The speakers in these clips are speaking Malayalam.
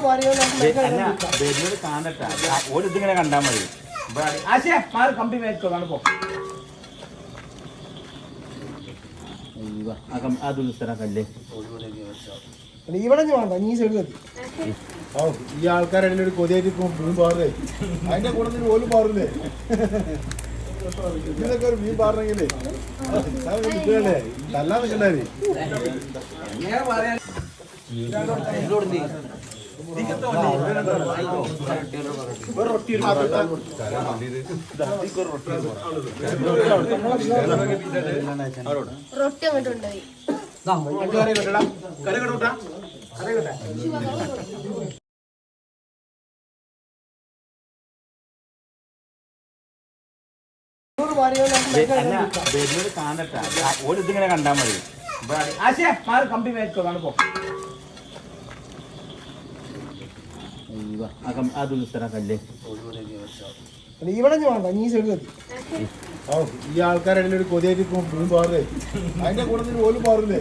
വരുന്നത് കാണട്ടാ ഒരു ഇതിങ്ങനെ കണ്ടാൽ മതി. ആശയ മാറി കമ്പി മേടിച്ചോ കാണുമ്പോ അത് കല്ലേ ഇവിടെ വേണ്ട നീ സൈഡ് ഈ ആൾക്കാരുടെ ഒരു കൊതിയായിട്ട് മീൻ പാറേ അതിന്റെ കൂട്ടത്തിൽ പോലും പാറില്ലേ ഇതൊക്കെ ഒരു മീൻ പാറണെങ്കിലേ കിട്ടുകയല്ലേ തല്ലാൻ നിൽക്കണ്ടേ റൊട്ടി അങ്ങോട്ടുണ്ടായി വരുന്നത് കാണട്ടാ ഒരു ഇതിങ്ങനെ കണ്ടാൽ മതി. ആശയ മാറി കമ്പി മേടിച്ചോ കാണുമ്പോ അത് കല്ലേ ഇവിടെ വേണ്ട നീ സൈഡ് ഈ ആൾക്കാരുടെ ഒരു കൊതിയായിട്ട് മീൻ പാറേ അതിന്റെ കൂട്ടത്തിൽ പോലും പാറില്ലേ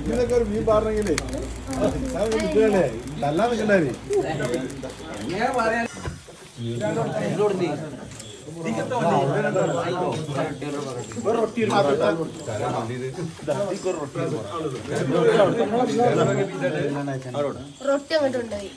ഇതൊക്കെ ഒരു മീൻ പാറണെങ്കിലേ കിട്ടുകയല്ലേ തല്ലാൻ നിൽക്കണ്ടേ റൊട്ടി അങ്ങോട്ടുണ്ടായി